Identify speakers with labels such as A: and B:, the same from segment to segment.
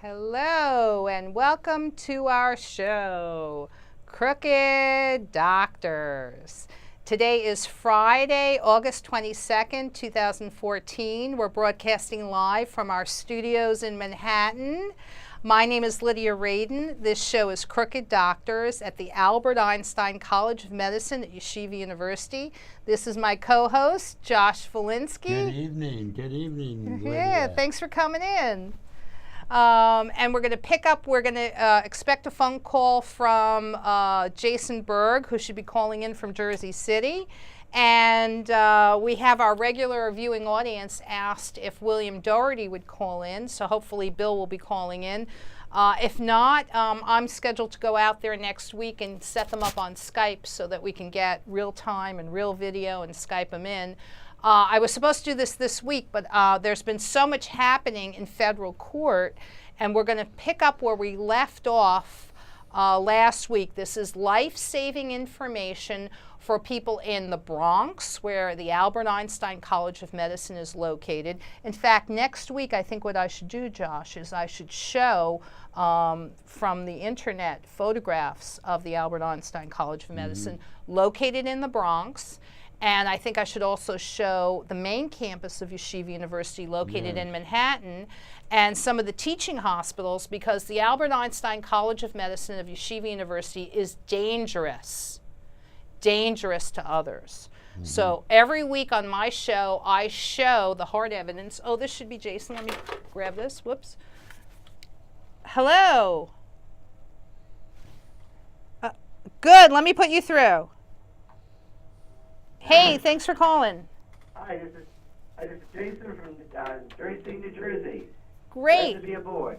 A: Hello and welcome to our show, Crooked Doctors. Today is Friday, August 22nd, 2014. We're broadcasting live from our studios in Manhattan. My name is Lydia Radin. This show is Crooked Doctors at the Albert Einstein College of Medicine at Yeshiva University. This is my co-host, Josh Valinsky.
B: Good evening, Lydia.
A: Yeah, thanks for coming in. And we're going to pick up, we're going to expect a phone call from Jason Berg, who should be calling in from Jersey City. And we have our regular viewing audience asked if William Doherty would call in, so hopefully Bill will be calling in. If not, I'm scheduled to go out there next week and set them up on Skype so that we can get real time and real video and Skype them in. I was supposed to do this week, but there's been so much happening in federal court, and we're going to pick up where we left off last week. This is life-saving information for people in the Bronx, where the Albert Einstein College of Medicine is located. In fact, next week, I think what I should do, Josh, is I should show from the internet photographs of the Albert Einstein College of Medicine located in the Bronx. And I think I should also show the main campus of Yeshiva University located in Manhattan and some of the teaching hospitals, because the Albert Einstein College of Medicine of Yeshiva University is dangerous to others. So every week on my show, I show the hard evidence. Oh, this should be Jason. Let me grab this. Whoops. Hello. Good. Let me put you through. Hey, thanks for calling.
C: Hi, this is Jason from Jersey, New Jersey.
A: Great.
C: Glad to be aboard.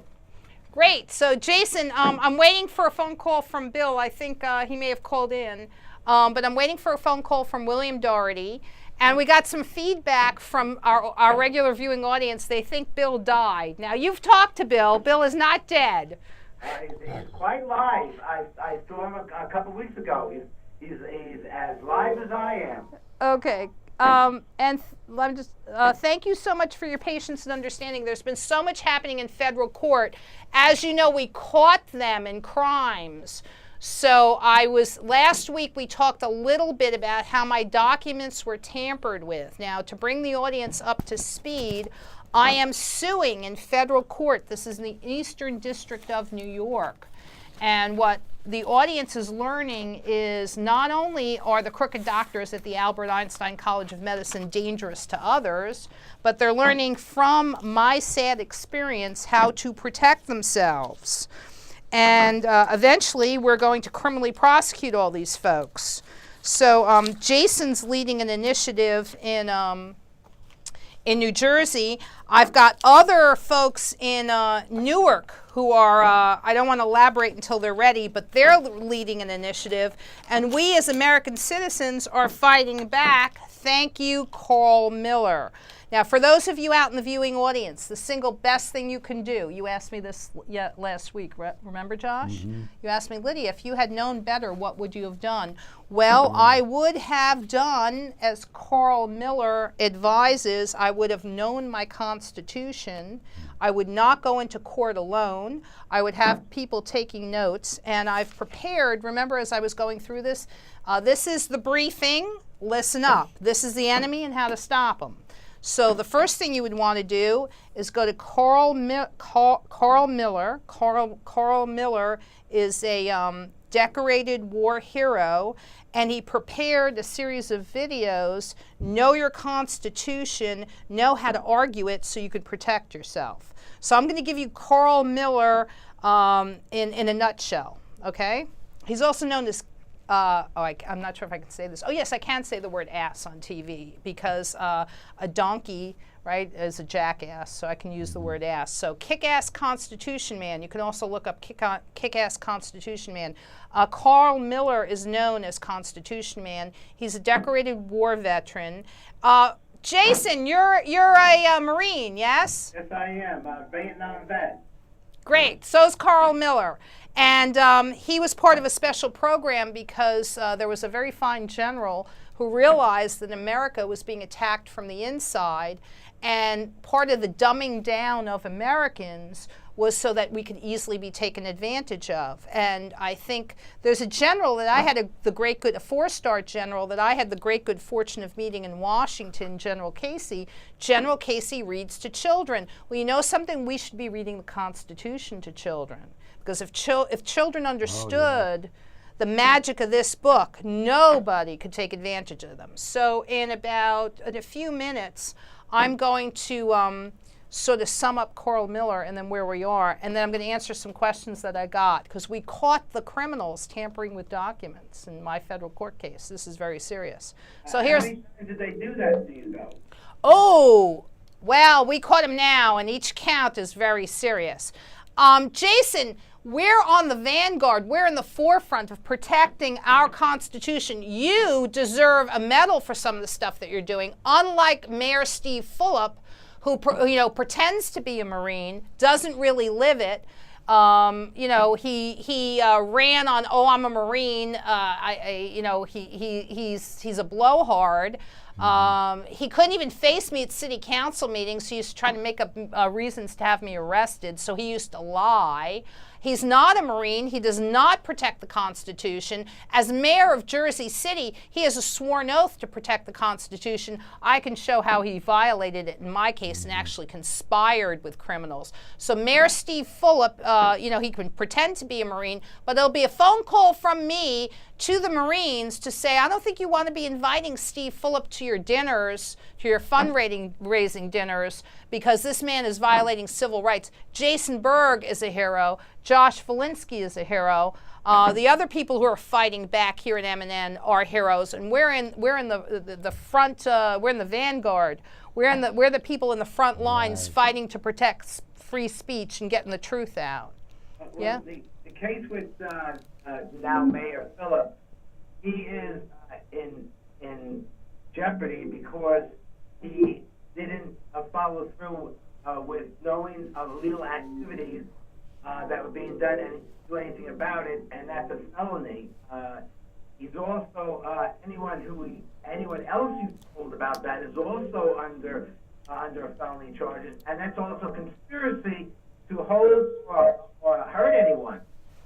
A: Great. So, Jason, I'm waiting for a phone call from Bill. I think he may have called in. But I'm waiting for a phone call from William Doherty. And we got some feedback from our regular viewing audience. They think Bill died. Now, you've talked to Bill. Bill is not dead.
C: He's quite live. I saw him a couple weeks ago. He's as live as I am.
A: Okay. And let me just thank you so much for your patience and understanding. There's been so much happening in federal court. As you know, we caught them in crimes. So last week we talked a little bit about how my documents were tampered with. Now, to bring the audience up to speed, I am suing in federal court. This is in the Eastern District of New York. And what the audience is learning is not only are the crooked doctors at the Albert Einstein College of Medicine dangerous to others, but they're learning from my sad experience how to protect themselves. And eventually we're going to criminally prosecute all these folks. So Jason's leading an initiative in New Jersey. I've got other folks in Newark who are, I don't want to elaborate until they're ready, but they're leading an initiative. And we as American citizens are fighting back. Thank you, Carl Miller. Now, for those of you out in the viewing audience, the single best thing you can do, you asked me this last week, remember, Josh? You asked me, Lydia, if you had known better, what would you have done? Well, I would have done, as Carl Miller advises, I would have known my Constitution. I would not go into court alone. I would have people taking notes, and I've prepared, remember as I was going through this, this is the briefing, listen up. This is the enemy and how to stop them. So the first thing you would want to do is go to Carl Miller. Carl Miller is a decorated war hero, and he prepared a series of videos, know your Constitution, know how to argue it so you could protect yourself. So I'm going to give you Carl Miller in a nutshell, okay? He's also known as I'm not sure if I can say this. Oh, yes, I can say the word ass on TV because a donkey, right, is a jackass, so I can use the word ass. So kick-ass Constitution man. You can also look up kick-ass Constitution man. Carl Miller is known as Constitution man. He's a decorated war veteran. Jason, you're a Marine, yes?
C: Yes, I am. I'm a Vietnam vet.
A: Great. So's Carl Miller. And he was part of a special program because there was a very fine general who realized that America was being attacked from the inside, and part of the dumbing down of Americans was so that we could easily be taken advantage of. And I think there's a general that I had a 4-star general that I had the great good fortune of meeting in Washington, General Casey. General Casey reads to children. Well, you know something? We should be reading the Constitution to children. Because if children understood the magic of this book, nobody could take advantage of them. So in a few minutes, I'm going to sort of sum up Coral Miller and then where we are, and then I'm going to answer some questions that I got, because we caught the criminals tampering with documents in my federal court case. This is very serious. So here's...
C: How many times did they do that to you, though?
A: Oh, well, we caught him now, and each count is very serious. Jason, we're on the vanguard. We're in the forefront of protecting our Constitution. You deserve a medal for some of the stuff that you're doing, unlike Mayor Steve Fulop, who pretends to be a Marine, doesn't really live it. He ran on, oh, I'm a Marine. He's a blowhard. He couldn't even face me at city council meetings. He used to try to make up reasons to have me arrested, so he used to lie. He's not a Marine. He does not protect the Constitution. As mayor of Jersey City, he has a sworn oath to protect the Constitution. I can show how he violated it in my case and actually conspired with criminals. So Mayor Steve Fulop, he can pretend to be a Marine, but there'll be a phone call from me to the Marines to say, I don't think you want to be inviting Steve Fulop to your dinners, to your fundraising dinners, because this man is violating civil rights. Jason Berg is a hero. Josh Valinsky is a hero. The other people who are fighting back here in MNN are heroes, and we're in the front. We're in the vanguard. We're the people in the front lines fighting to protect free speech and getting the truth out.
C: Well,
A: Yeah.
C: The case with now Mayor Phillip, he is in jeopery because he didn't follow through with knowing of illegal activities that were being done and do anything about it, and that's a felony. He's also anyone else you told about that is also under felony charges, and that's also conspiracy to hold or hurt anyone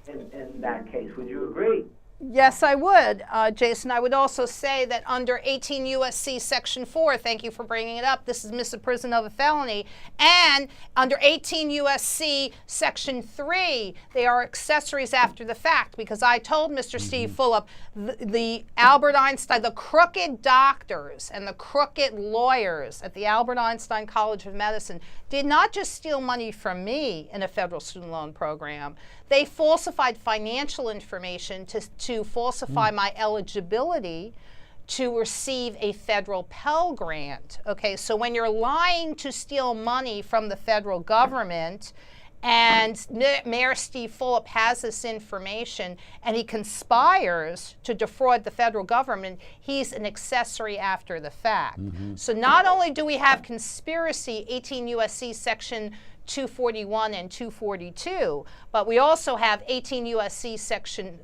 C: in that case. Would you agree?
A: Yes, I would, Jason. I would also say that under 18 U.S.C. Section 4, thank you for bringing it up, this is misprision of a felony, and under 18 U.S.C. Section 3, they are accessories after the fact, because I told Mr. Steve Fulop, the Albert Einstein, the crooked doctors and the crooked lawyers at the Albert Einstein College of Medicine did not just steal money from me in a federal student loan program. They falsified financial information to falsify my eligibility to receive a federal Pell Grant. Okay, so when you're lying to steal money from the federal government, and Mayor Steve Fulop has this information and he conspires to defraud the federal government, he's an accessory after the fact. So not only do we have conspiracy, 18 U.S.C. Section 241 and 242, but we also have 18 U.S.C. Section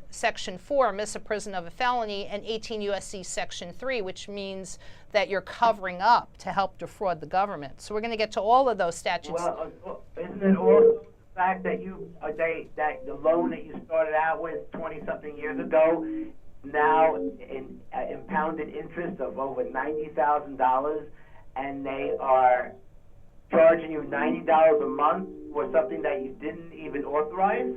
A: 4, misprision of a felony, and 18 U.S.C. Section 3, which means that you're covering up to help defraud the government. So we're going to get to all of those statutes.
C: Well, isn't it also the fact that that the loan that you started out with 20-something years ago now in impounded interest of over $90,000, and they are charging you $90 a month for something that you didn't even authorize?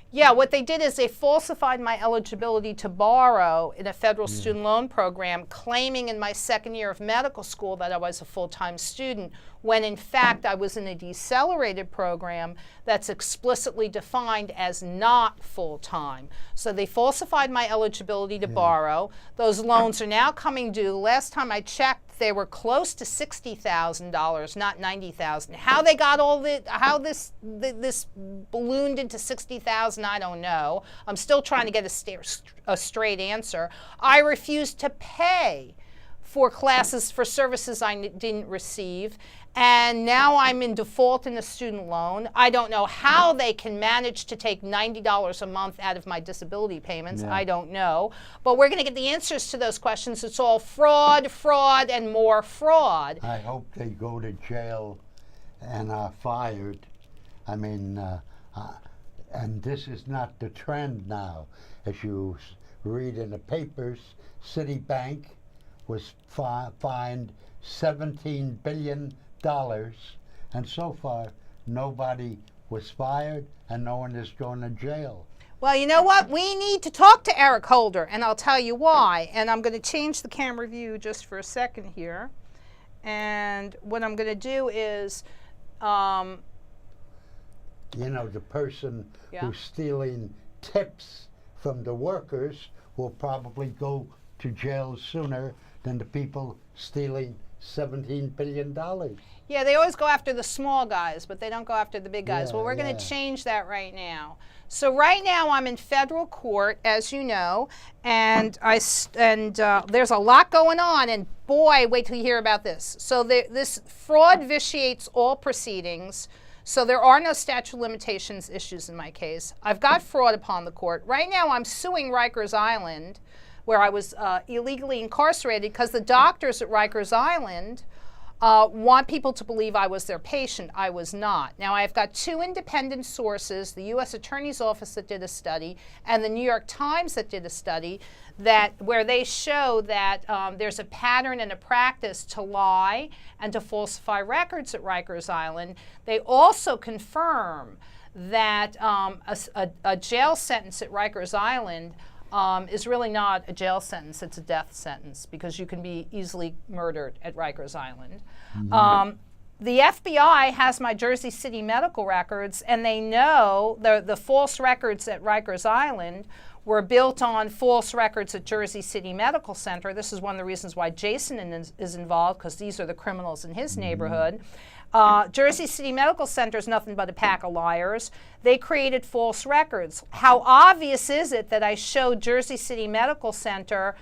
A: Yeah, what they did is they falsified my eligibility to borrow in a federal student loan program, claiming in my second year of medical school that I was a full-time student, when in fact I was in a decelerated program that's explicitly defined as not full-time. So they falsified my eligibility to borrow. Those loans are now coming due. Last time I checked, they were close to $60,000, not $90,000. How they got how this ballooned into $60,000, I don't know. I'm still trying to get a straight answer. I refused to pay for classes for services I didn't receive, and now I'm in default in the student loan. I don't know how they can manage to take $90 a month out of my disability payments. I don't know. But we're going to get the answers to those questions. It's all fraud, fraud, and more fraud.
B: I hope they go to jail and are fired. I mean, and this is not the trend now. As you read in the papers, Citibank was fined $17 billion, and so far nobody was fired and no one is going to jail.
A: Well, you know what? We need to talk to Eric Holder, and I'll tell you why. And I'm going to change the camera view just for a second here. And what I'm going to do is,
B: You know, the person who's stealing tips from the workers will probably go to jail sooner than the people stealing $17 billion.
A: yeah, they always go after the small guys, but they don't go after the big guys.
B: Yeah,
A: Well, we're going
B: yeah.
A: to change that right now. So right now I'm in federal court, as you know, and there's a lot going on. And boy, wait till you hear about this. So this fraud vitiates all proceedings. So there are no statute of limitations issues in my case. I've got fraud upon the court. Right now I'm suing Rikers Island, where I was illegally incarcerated, because the doctors at Rikers Island want people to believe I was their patient. I was not. Now, I've got two independent sources, the U.S. Attorney's Office that did a study and the New York Times that did a study where they show that there's a pattern and a practice to lie and to falsify records at Rikers Island. They also confirm that a jail sentence at Rikers Island is really not a jail sentence, it's a death sentence, because you can be easily murdered at Rikers Island. The FBI has my Jersey City medical records, and they know the false records at Rikers Island were built on false records at Jersey City Medical Center. This is one of the reasons why Jason is involved, because these are the criminals in his neighborhood. Jersey City Medical Center is nothing but a pack of liars. They created false records. How obvious is it that I showed Jersey City Medical Center,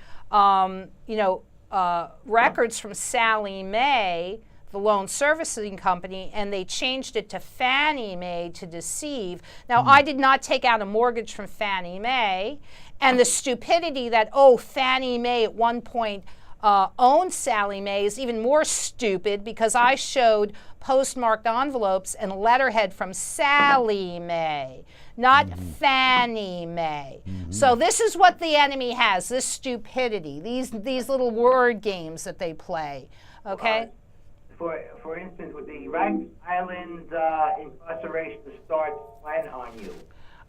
A: records from Sallie Mae, the loan servicing company, and they changed it to Fannie Mae to deceive. Now, I did not take out a mortgage from Fannie Mae, and the stupidity that, Fannie Mae at one point owned Sallie Mae is even more stupid, because I showed postmarked envelopes and letterhead from Sallie Mae, not Fannie Mae. So this is what the enemy has, this stupidity, these little word games that they play, okay?
C: For instance, with the Rikers Island incarceration starts when on you?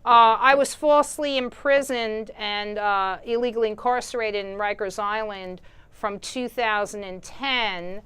A: I was falsely imprisoned and illegally incarcerated in Rikers Island from 2010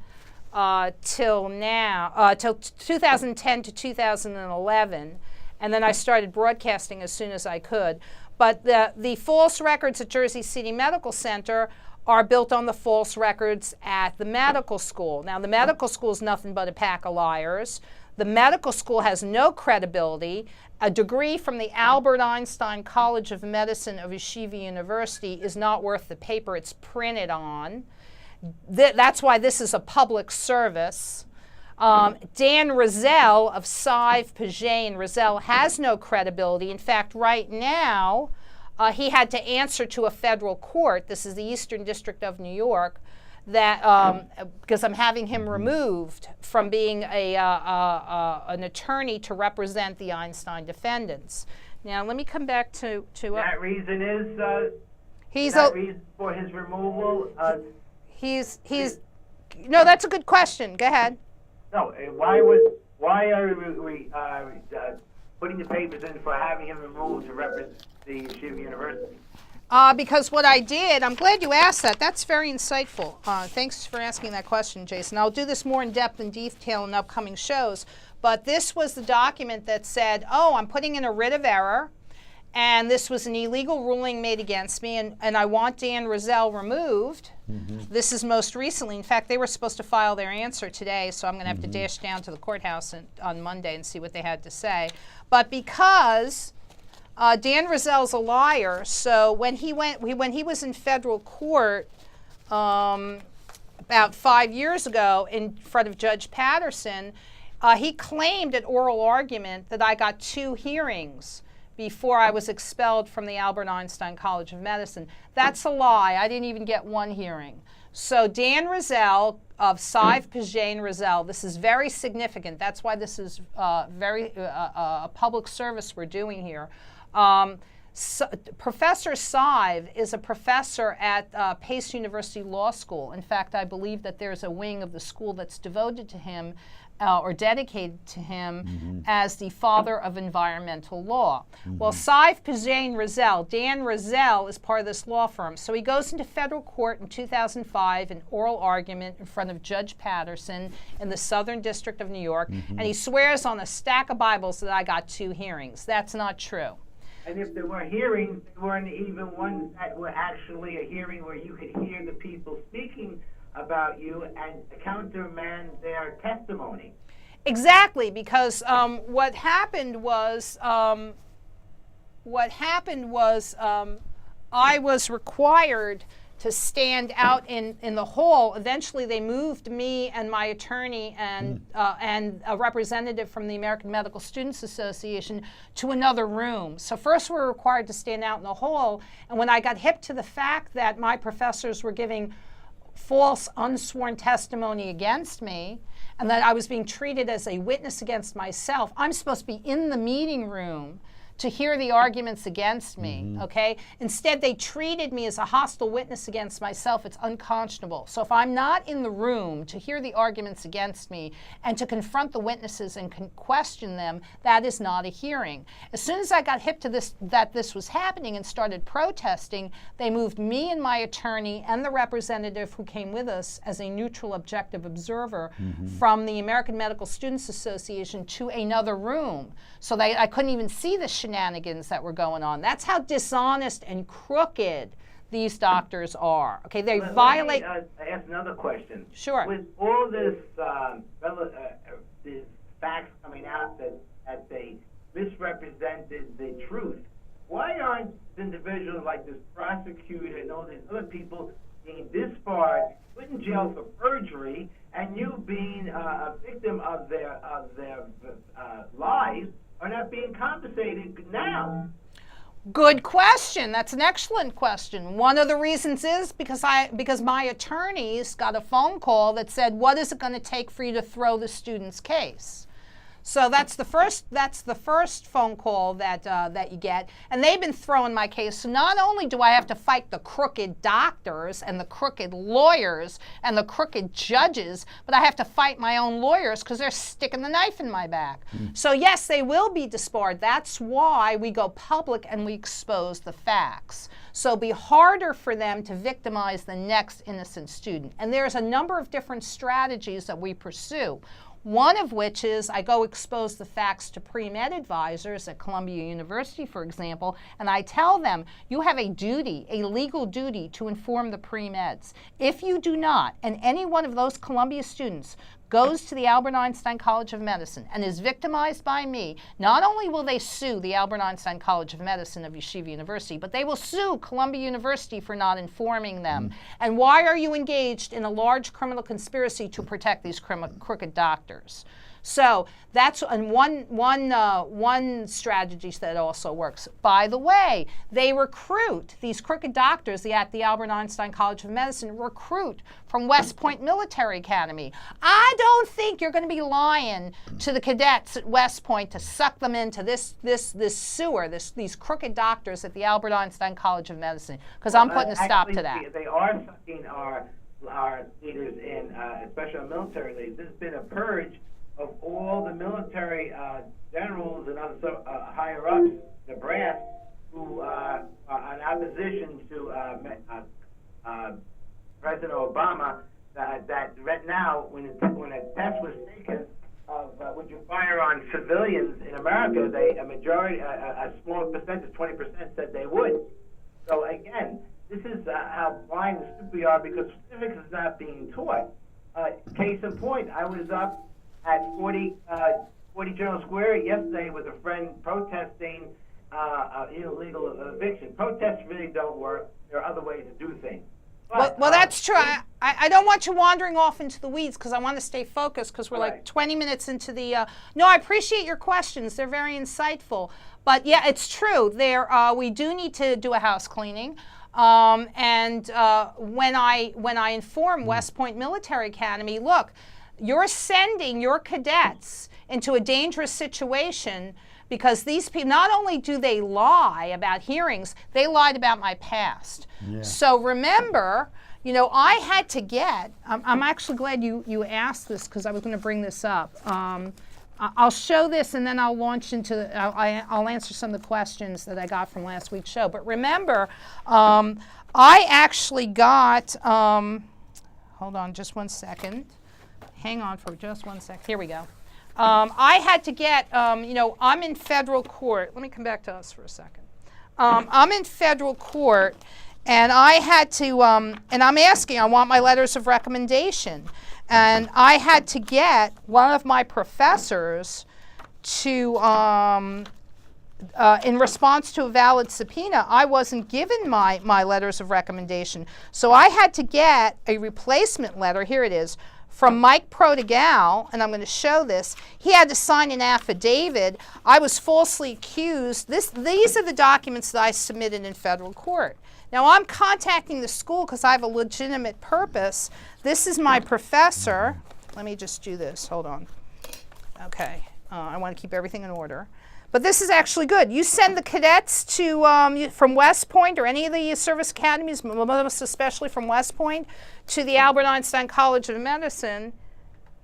A: till now, till 2010 to 2011, and then I started broadcasting as soon as I could. But the false records at Jersey City Medical Center are built on the false records at the medical school. Now, the medical school is nothing but a pack of liars. The medical school has no credibility. A degree from the Albert Einstein College of Medicine of Yeshiva University is not worth the paper it's printed on. That's why this is a public service. Dan Rizal of Sive, Paget, and Rizal has no credibility. In fact, right now, he had to answer to a federal court, this is the Eastern District of New York, that because I'm having him removed from being an attorney to represent the Einstein defendants. Now, let me come back to
C: That reason is
A: he's
C: that reason for his removal.
A: No, that's a good question. Go ahead.
C: No, why are we putting the papers in for having him removed to represent the Yeshiva University?
A: Because what I did, I'm glad you asked that. That's very insightful. Thanks for asking that question, Jason. I'll do this more in depth and detail in upcoming shows. But this was the document that said, I'm putting in a writ of error, and this was an illegal ruling made against me, and I want Dan Rizal removed. This is most recently. In fact, they were supposed to file their answer today, so I'm going to have to dash down to the courthouse on Monday and see what they had to say. But because Dan Rizal's a liar, so when he was in federal court about 5 years ago in front of Judge Patterson, he claimed at oral argument that I got 2 hearings before I was expelled from the Albert Einstein College of Medicine. That's a lie. I didn't even get one hearing. So Dan Rizal of Sive Pajane Rizal, this is very significant. That's why this is a public service we're doing here. Professor Sive is a professor at Pace University Law School. In fact, I believe that there's a wing of the school that's devoted to him or dedicated to him as the father of environmental law. Well, Sive Pajane Rizal, Dan Rizal is part of this law firm. So he goes into federal court in 2005, an oral argument in front of Judge Patterson in the Southern District of New York, and he swears on a stack of Bibles that I got 2 hearings. That's not true.
C: And if there were hearings, there weren't even ones that were actually a hearing where you could hear the people speaking about you and countermand their testimony.
A: Exactly, because what happened was I was required to stand out in the hall. Eventually, they moved me and my attorney and a representative from the American Medical Students Association to another room. So first we were required to stand out in the hall, and when I got hip to the fact that my professors were giving false, unsworn testimony against me, and that I was being treated as a witness against myself, I'm supposed to be in the meeting room to hear the arguments against me, okay? Instead, they treated me as a hostile witness against myself. It's unconscionable. So if I'm not in the room to hear the arguments against me and to confront the witnesses and question them, that is not a hearing. As soon as I got hip to this, that this was happening and started protesting, they moved me and my attorney and the representative who came with us as a neutral, objective observer from the American Medical Students Association to another room. So I couldn't even see the shenanigans that were going on. That's how dishonest and crooked these doctors are. Okay, they violate.
C: Let me ask another question.
A: Sure.
C: With all this, these facts coming out that they misrepresented the truth, why aren't individuals like this prosecutor and all these other people being disbarred, put in jail for perjury, and you being a victim of their lies, are not being compensated now?
A: Good question. That's an excellent question. One of the reasons is because my attorneys got a phone call that said, "What is it going to take for you to throw the student's case?" So that's the first phone call that you get, and they've been throwing my case. So not only do I have to fight the crooked doctors and the crooked lawyers and the crooked judges, but I have to fight my own lawyers because they're sticking the knife in my back. So yes, they will be disbarred. That's why we go public and we expose the facts. So it'll be harder for them to victimize the next innocent student. And there's a number of different strategies that we pursue. One of which is I go expose the facts to pre-med advisors at Columbia University, for example, and I tell them, you have a duty, a legal duty to inform the pre-meds. If you do not, and any one of those Columbia students goes to the Albert Einstein College of Medicine and is victimized by me, not only will they sue the Albert Einstein College of Medicine of Yeshiva University, but they will sue Columbia University for not informing them. And why are you engaged in a large criminal conspiracy to protect these crooked doctors? So that's one strategy that also works. By the way, they recruit, these crooked doctors at the Albert Einstein College of Medicine recruit from West Point Military Academy. I don't think you're going to be lying to the cadets at West Point to suck them into this sewer, these crooked doctors at the Albert Einstein College of Medicine, because I'm putting a stop to that.
C: They are sucking our leaders in, especially our military leaders. There's been a purge of all the military generals and other higher ups, the brass, who are in opposition to President Obama. That right now, when a test was taken of would you fire on civilians in America, a small percentage, 20%, said they would. So again, this is how blind and stupid we are because civics is not being taught. Case in point, I was up at 40 General Square yesterday with a friend protesting illegal eviction. Protests really don't work. There are other ways to do things. But,
A: well, that's true. I don't want you wandering off into the weeds because I want to stay focused because we're like 20 minutes into the... No, I appreciate your questions. They're very insightful. But yeah, it's true. We do need to do a house cleaning. When I inform West Point Military Academy, look, you're sending your cadets into a dangerous situation because these people, not only do they lie about hearings, they lied about my past.
B: Yeah.
A: So remember, I had to get, I'm actually glad you asked this because I was going to bring this up. I'll show this and then I'll launch into, I'll answer some of the questions that I got from last week's show. But remember, I actually got, hold on just one second. Hang on for just one sec. Here we go. I had to get, I'm in federal court. Let me come back to us for a second. I'm in federal court, and I had to, and I'm asking, I want my letters of recommendation. And I had to get one of my professors to, in response to a valid subpoena, I wasn't given my letters of recommendation. So I had to get a replacement letter, here it is, from Mike Protegal, and I'm going to show this. He had to sign an affidavit. I was falsely accused. These are the documents that I submitted in federal court. Now I'm contacting the school because I have a legitimate purpose. This is my professor. Let me just do this. Hold on. Okay. I want to keep everything in order. But this is actually good. You send the cadets to from West Point or any of the service academies, most especially from West Point, to the Albert Einstein College of Medicine.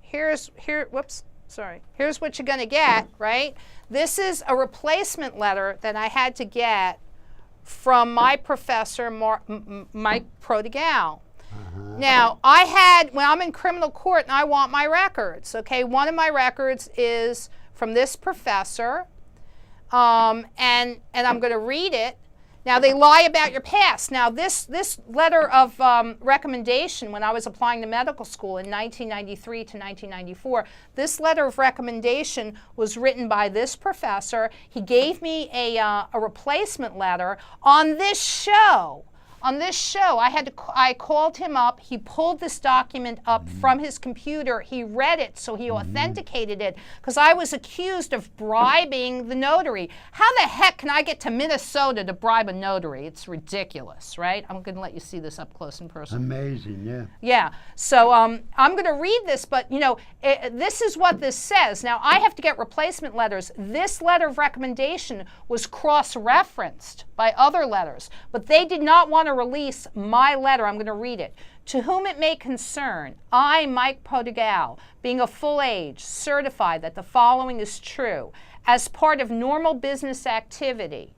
A: Here's what you're going to get, right? This is a replacement letter that I had to get from my professor, Mike Protegal. Now, when I'm in criminal court and I want my records, okay, one of my records is from this professor, and I'm going to read it. Now, they lie about your past. Now, this letter of recommendation, when I was applying to medical school in 1993 to 1994, this letter of recommendation was written by this professor. He gave me a replacement letter on this show. On this show, I called him up. He pulled this document up from his computer. He read it, so he authenticated it, because I was accused of bribing the notary. How the heck can I get to Minnesota to bribe a notary? It's ridiculous, right? I'm going to let you see this up close and personal.
B: Amazing, yeah.
A: Yeah, so I'm going to read this, but this is what this says. Now, I have to get replacement letters. This letter of recommendation was cross-referenced by other letters, but they did not want to release my letter. I'm going to read it. To whom it may concern, I, Mike Protegal, being of full age, certify that the following is true. As part of normal business activity,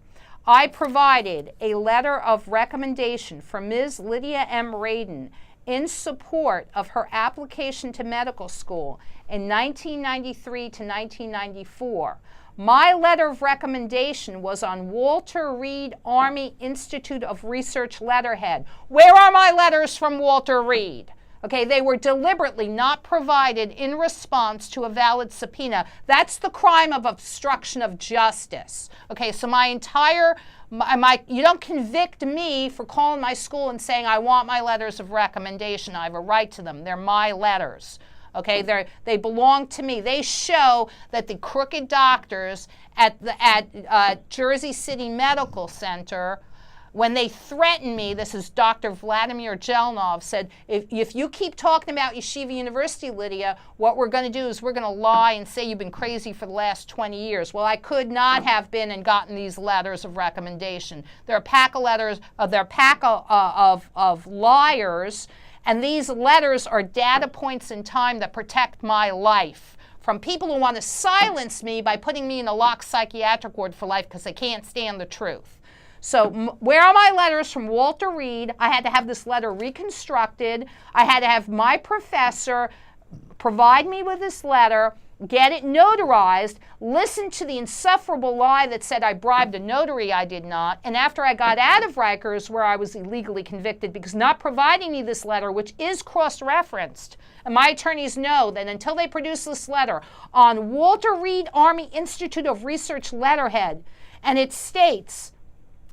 A: I provided a letter of recommendation for Ms. Lydia M. Radin in support of her application to medical school in 1993 to 1994. My letter of recommendation was on Walter Reed Army Institute of Research letterhead. Where are my letters from Walter Reed? Okay, they were deliberately not provided in response to a valid subpoena. That's the crime of obstruction of justice. Okay, so you don't convict me for calling my school and saying I want my letters of recommendation. I have a right to them. They're my letters. Okay, they belong to me. They show that the crooked doctors at Jersey City Medical Center, when they threatened me, this is Dr. Vladimir Jelnov, said, if you keep talking about Yeshiva University, Lydia, what we're going to do is we're going to lie and say you've been crazy for the last 20 years. Well, I could not have been and gotten these letters of recommendation. They're a pack of letters, they're a pack of liars. And these letters are data points in time that protect my life from people who want to silence me by putting me in a locked psychiatric ward for life because they can't stand the truth. So where are my letters from Walter Reed? I had to have this letter reconstructed. I had to have my professor provide me with this letter, get it notarized, listen to the insufferable lie that said I bribed a notary. I did not. And after I got out of Rikers, where I was illegally convicted because not providing me this letter, which is cross-referenced, and my attorneys know that until they produce this letter on Walter Reed Army Institute of Research letterhead, and it states,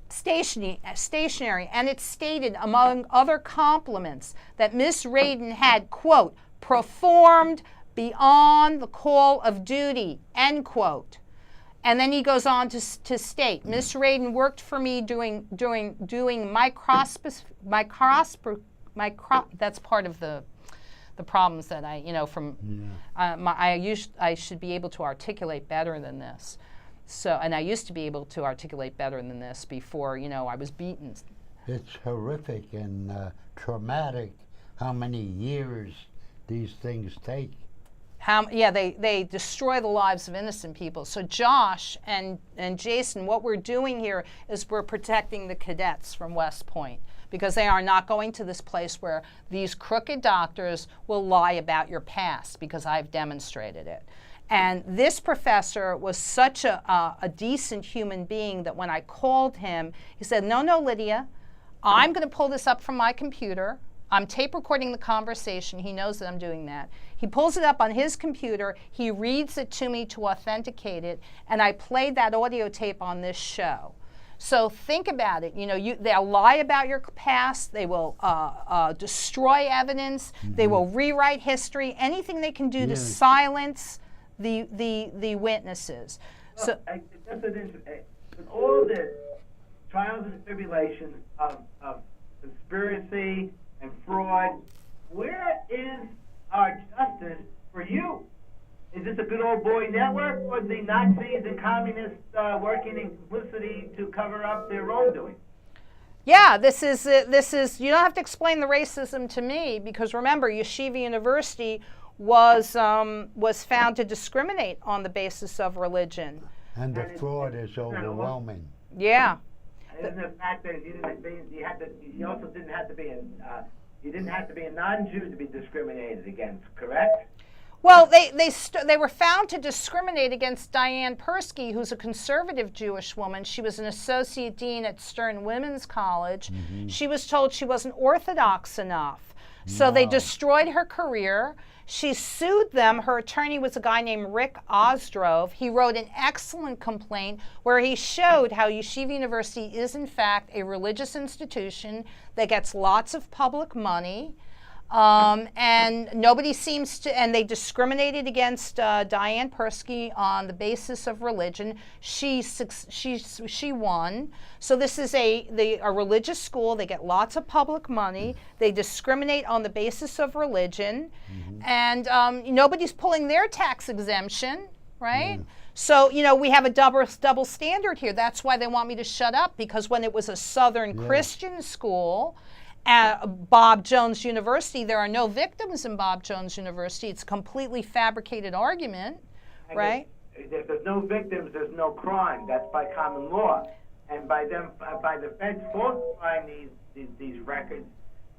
A: stationary, and it stated, among other compliments, that Miss Radin had, quote, performed beyond the call of duty, end quote. And then he goes on to state, Miss Radin worked for me doing that's part of the problems that I should be able to articulate better than this. So, and I used to be able to articulate better than this before, I was beaten.
B: It's horrific and traumatic how many years these things take.
A: They destroy the lives of innocent people. So Josh and Jason, what we're doing here is we're protecting the cadets from West Point, because they are not going to this place where these crooked doctors will lie about your past, because I've demonstrated it. And this professor was such a decent human being that when I called him, he said, no, Lydia, I'm going to pull this up from my computer. I'm tape recording the conversation. He knows that I'm doing that. He pulls it up on his computer. He reads it to me to authenticate it. And I played that audio tape on this show. So think about it. They'll lie about your past. They will destroy evidence. Mm-hmm. They will rewrite history. Anything they can do to silence the witnesses.
C: Well, so that's an interesting. With all this trials and tribulations of conspiracy and fraud, where is our justice for you? Is this a good old boy network, or the Nazis and communists working in complicity to cover up their wrongdoing?
A: Yeah, this is. You don't have to explain the racism to me, because remember, Yeshiva University was found to discriminate on the basis of religion.
B: And the fraud is overwhelming.
A: Yeah.
C: And the fact that you also didn't have to be a non-Jew to be discriminated against, correct?
A: Well, they were found to discriminate against Diane Persky, who's a conservative Jewish woman. She was an associate dean at Stern Women's College. Mm-hmm. She was told she wasn't Orthodox enough. So they destroyed her career. She sued them. Her attorney was a guy named Rick Osdrove. He wrote an excellent complaint where he showed how Yeshiva University is, in fact, a religious institution that gets lots of public money. And nobody seems to, and they discriminated against Diane Persky on the basis of religion. She won. So this is a religious school. They get lots of public money. They discriminate on the basis of religion, and nobody's pulling their tax exemption, right? So, we have a double standard here. That's why they want me to shut up, because when it was a Southern Christian school, at Bob Jones University, there are no victims in Bob Jones University. It's a completely fabricated argument, right?
C: If there's no victims, there's no crime. That's by common law. And by the feds falsifying these records,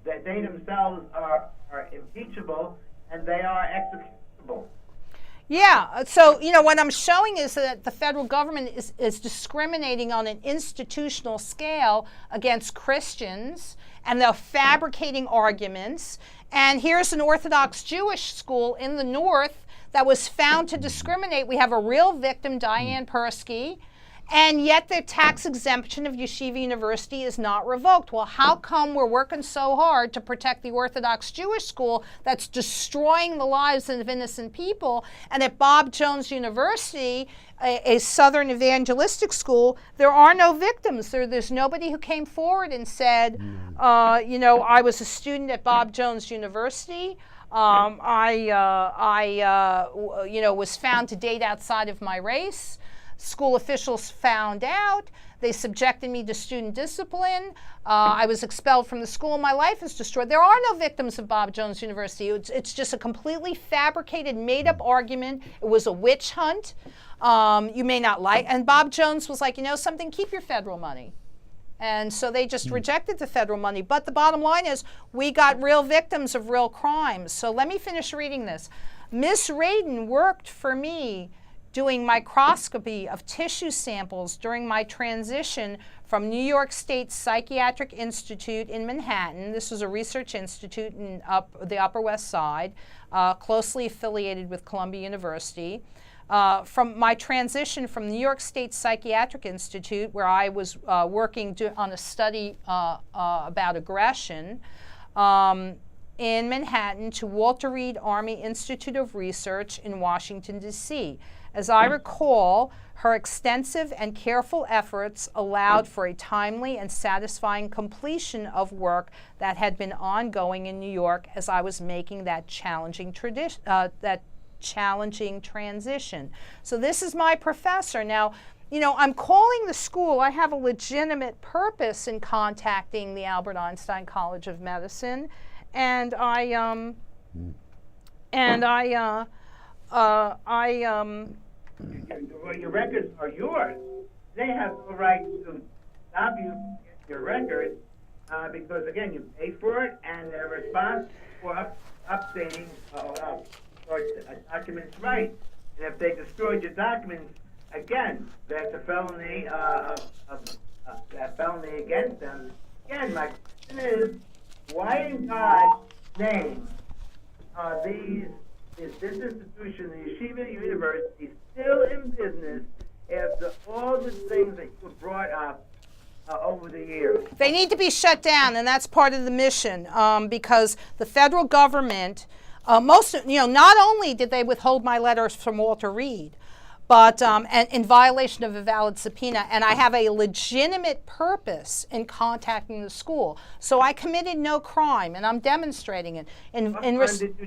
C: that they themselves are impeachable and they are executable.
A: Yeah, so, what I'm showing is that the federal government is discriminating on an institutional scale against Christians, and they're fabricating arguments. And here's an Orthodox Jewish school in the north that was found to discriminate. We have a real victim, Diane Persky, and yet the tax exemption of Yeshiva University is not revoked. Well, how come we're working so hard to protect the Orthodox Jewish school that's destroying the lives of innocent people, and at Bob Jones University, a Southern evangelistic school, there are no victims. There's nobody who came forward and said, I was a student at Bob Jones University. I was found to date outside of my race. School officials found out. They subjected me to student discipline. I was expelled from the school. My life is destroyed. There are no victims of Bob Jones University. It's just a completely fabricated, made-up argument. It was a witch hunt. You may not like. And Bob Jones was like, something, keep your federal money. And so they just rejected the federal money. But the bottom line is we got real victims of real crimes. So let me finish reading this. Miss Radin worked for me doing microscopy of tissue samples during my transition from New York State Psychiatric Institute in Manhattan. This was a research institute in the Upper West Side, closely affiliated with Columbia University. From my transition from New York State Psychiatric Institute, where I was working on a study about aggression, in Manhattan, to Walter Reed Army Institute of Research in Washington, D.C. As I recall, her extensive and careful efforts allowed for a timely and satisfying completion of work that had been ongoing in New York as I was making that challenging transition. So this is my professor. Now, you know, I'm calling the school. I have a legitimate purpose in contacting the Albert Einstein College of Medicine, and
C: Well, your records are yours. They have no right to stop you from getting your records because, again, you pay for it, and they're responsible for updating documents right. And if they destroyed your documents, again, that's a felony, that felony against them. Again, my question is, why in God's name are is this institution, the Yeshiva University, still in business after all the things that you brought up over the years?
A: They need to be shut down, and that's part of the mission, because the federal government, not only did they withhold my letters from Walter Reed, but and in violation of a valid subpoena, and I have a legitimate purpose in contacting the school. So I committed no crime, and I'm demonstrating it.
C: What crime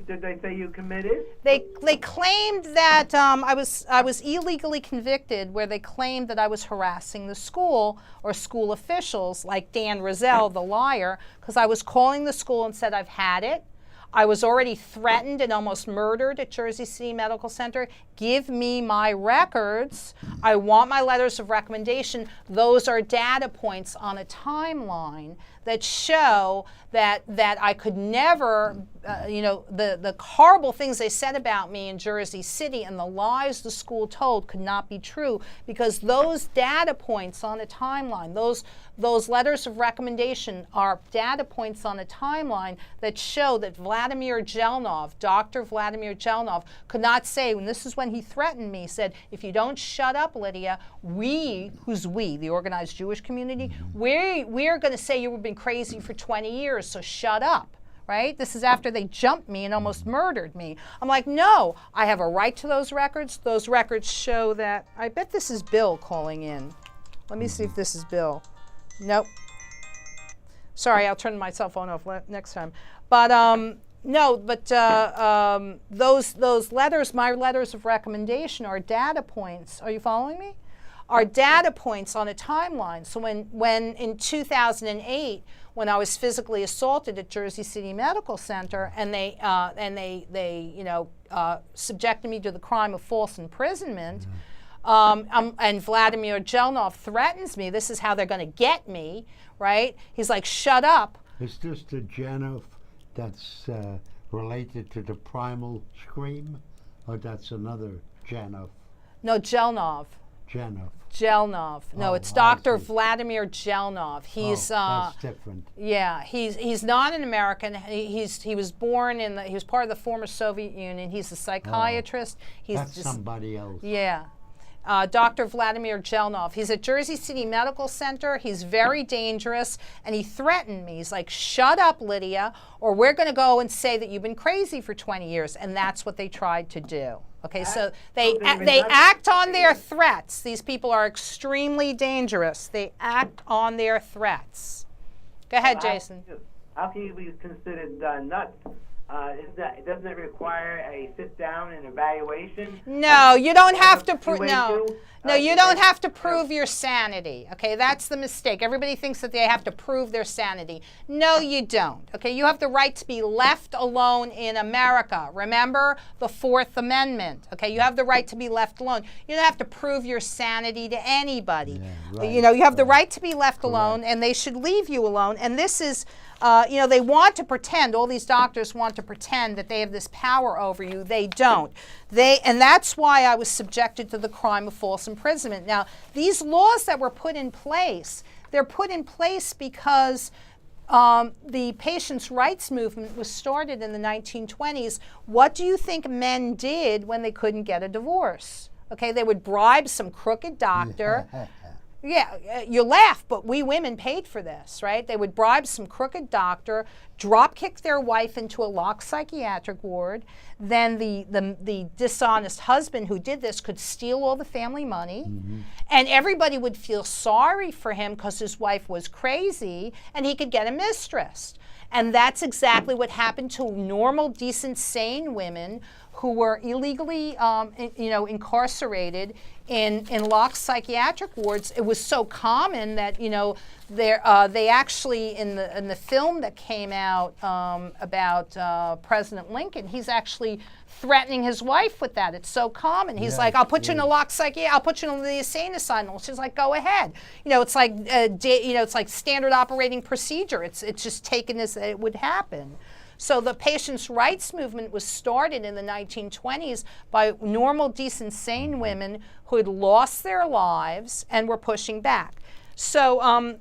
C: did they say you committed?
A: They claimed that I was illegally convicted, where they claimed that I was harassing the school or school officials, like Dan Rizal, the liar, because I was calling the school and said I've had it. I was already threatened and almost murdered at Jersey City Medical Center. Give me my records. I want my letters of recommendation. Those are data points on a timeline that show that I could never, the horrible things they said about me in Jersey City and the lies the school told could not be true, because those data points on a timeline, those letters of recommendation are data points on a timeline that show that Vladimir Jelnov, Dr. Vladimir Jelnov, could not say, and this is when he threatened me, said, if you don't shut up, Lydia, who's we, the organized Jewish community, we're going to say you've been crazy for 20 years, so shut up. Right? This is after they jumped me and almost murdered me. I'm like, no, I have a right to those records. Those records show that. I bet this is Bill calling in. Let me see if this is Bill. Nope. Sorry, I'll turn my cell phone off next time. But those letters, my letters of recommendation, are data points. Are you following me? Are data points on a timeline. So when in 2008, when I was physically assaulted at Jersey City Medical Center, and they subjected me to the crime of false imprisonment, and Vladimir Jelnov threatens me. This is how they're going to get me, right? He's like, shut up.
B: Is this the Janov that's related to the primal scream, or that's another Janov?
A: No, Jelnov. Jelnov. No, it's Dr. Vladimir Jelnov. He's
B: that's different.
A: Yeah, he's not an American. He was born he was part of the former Soviet Union. He's a psychiatrist.
B: That's somebody else.
A: Yeah. Dr. Vladimir Jelnov. He's at Jersey City Medical Center. He's very dangerous, and he threatened me. He's like, shut up, Lydia, or we're going to go and say that you've been crazy for 20 years, and that's what they tried to do. Okay, so they act on their threats. These people are extremely dangerous. They act on their threats. Go ahead, Jason.
C: How can you be considered nuts? Doesn't it require a sit-down and evaluation?
A: No, you don't have to prove. No, you don't have to prove your sanity. Okay, that's the mistake. Everybody thinks that they have to prove their sanity. No, you don't. Okay, you have the right to be left alone in America. Remember the Fourth Amendment. Okay, you have the right to be left alone. You don't have to prove your sanity to anybody. Yeah, right, you have the right to be left alone, and they should leave you alone. And this is. They want to pretend, all these doctors want to pretend that they have this power over you. They don't. And that's why I was subjected to the crime of false imprisonment. Now, these laws that were put in place, they're put in place because the patients' rights movement was started in the 1920s. What do you think men did when they couldn't get a divorce? Okay, they would bribe some crooked doctor. Yeah, you laugh, but we women paid for this, right? They would bribe some crooked doctor, drop kick their wife into a locked psychiatric ward. Then the dishonest husband who did this could steal all the family money. And everybody would feel sorry for him because his wife was crazy and he could get a mistress. And that's exactly what happened to normal, decent, sane women who were illegally, incarcerated in locked psychiatric wards. It was so common that they actually in the film that came out about President Lincoln, he's actually threatening his wife with that. It's so common. He's like, "I'll put you in a locked psychiatric. I'll put you in the insane asylum." She's like, "Go ahead." It's like it's like standard operating procedure. It's just taken as it would happen. So the patients' rights movement was started in the 1920s by normal, decent, sane women who had lost their lives and were pushing back. So,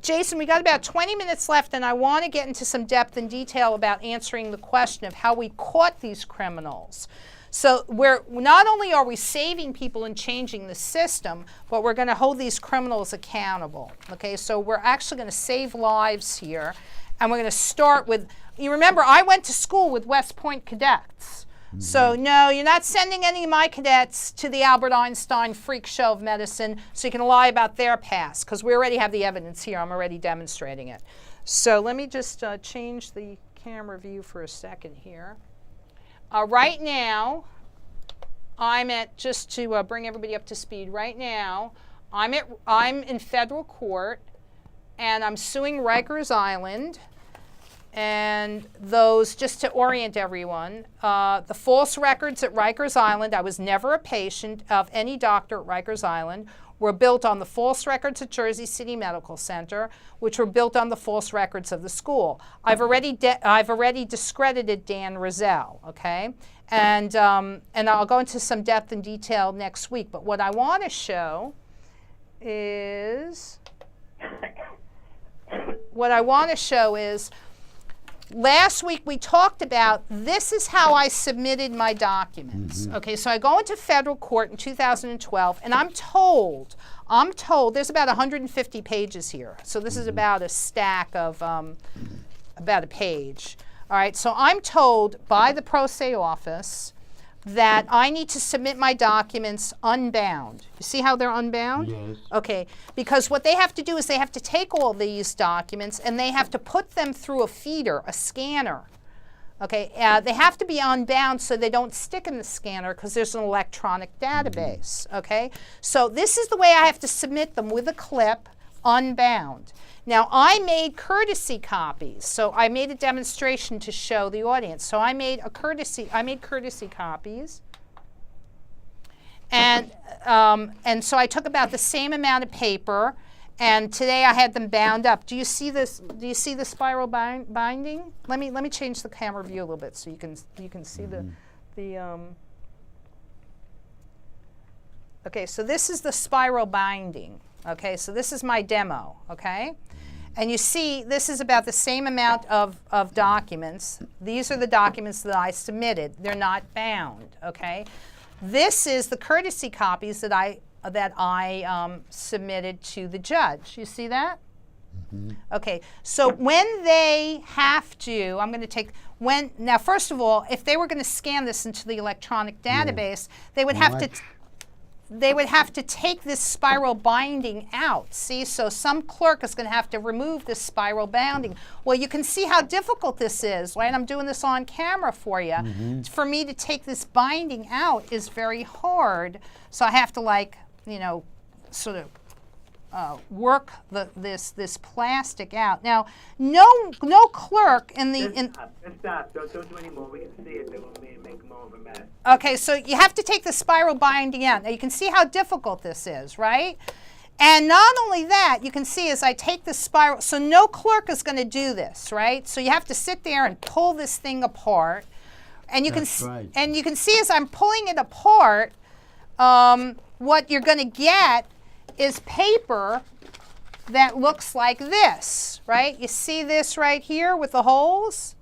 A: Jason, we got about 20 minutes left, and I want to get into some depth and detail about answering the question of how we caught these criminals. So not only are we saving people and changing the system, but we're going to hold these criminals accountable. Okay, so we're actually going to save lives here, and we're going to start with. You remember, I went to school with West Point cadets. So no, you're not sending any of my cadets to the Albert Einstein freak show of medicine so you can lie about their past, because we already have the evidence here. I'm already demonstrating it. So let me just change the camera view for a second here. Right now, I'm at, just to bring everybody up to speed, right now, I'm in federal court, and I'm suing Rikers Island. And those, just to orient everyone, the false records at Rikers Island, I was never a patient of any doctor at Rikers Island, were built on the false records at Jersey City Medical Center, which were built on the false records of the school. I've already discredited Dan Rizal, okay? And I'll go into some depth and detail next week. But what I want to show is, last week we talked about, this is how I submitted my documents. Okay, so I go into federal court in 2012, and I'm told, there's about 150 pages here. So this is about a stack of, about a page. All right, so I'm told by the pro se office that I need to submit my documents unbound. You see how they're unbound?
B: Yes.
A: Okay, because what they have to do is they have to take all these documents and they have to put them through a feeder, a scanner. Okay, they have to be unbound so they don't stick in the scanner because there's an electronic database. Okay, so this is the way I have to submit them, with a clip, unbound. Now, I made courtesy copies, so I made a demonstration to show the audience. So I made courtesy copies, and so I took about the same amount of paper, and today I had them bound up. Do you see this? Do you see the spiral binding? Let me change the camera view a little bit so you can see the. Okay, so this is the spiral binding. Okay, so this is my demo. Okay. And you see, this is about the same amount of documents. These are the documents that I submitted. They're not bound, okay? This is the courtesy copies that I submitted to the judge. You see that? Okay, so when they have to, I'm going to take, now first of all, if they were going to scan this into the electronic database, they would have to take this spiral binding out. See, so some clerk is going to have to remove this spiral binding. Well, you can see how difficult this is, right? I'm doing this on camera for you. For me to take this binding out is very hard. So I have to, sort of work this plastic out. Now, no clerk in the
C: Stop. Don't do any more. We can see it. They will make more of a mess.
A: Okay, so you have to take the spiral binding out. Now you can see how difficult this is, right? And not only that, you can see as I take the spiral, so no clerk is going to do this, right? So you have to sit there and pull this thing apart, and you can see as I'm pulling it apart, what you're going to get is paper that looks like this, right? You see this right here with the holes?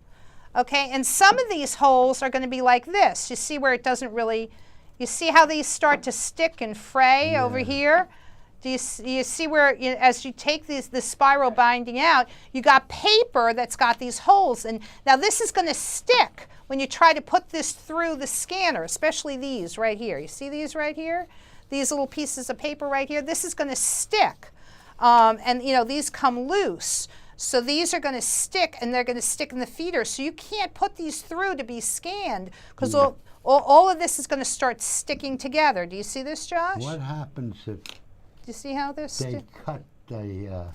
A: Okay, and some of these holes are going to be like this. You see where it doesn't really, you see how these start to stick and fray over here? Do you see where, as you take this spiral binding out, you got paper that's got these holes. And now this is going to stick when you try to put this through the scanner, especially these right here. You see these right here? These little pieces of paper right here? This is going to stick. And, these come loose. So these are going to stick, and they're going to stick in the feeder. So you can't put these through to be scanned because all of this is going to start sticking together. Do you see this, Josh?
B: What happens if
A: Do you see how this?
B: they cut the,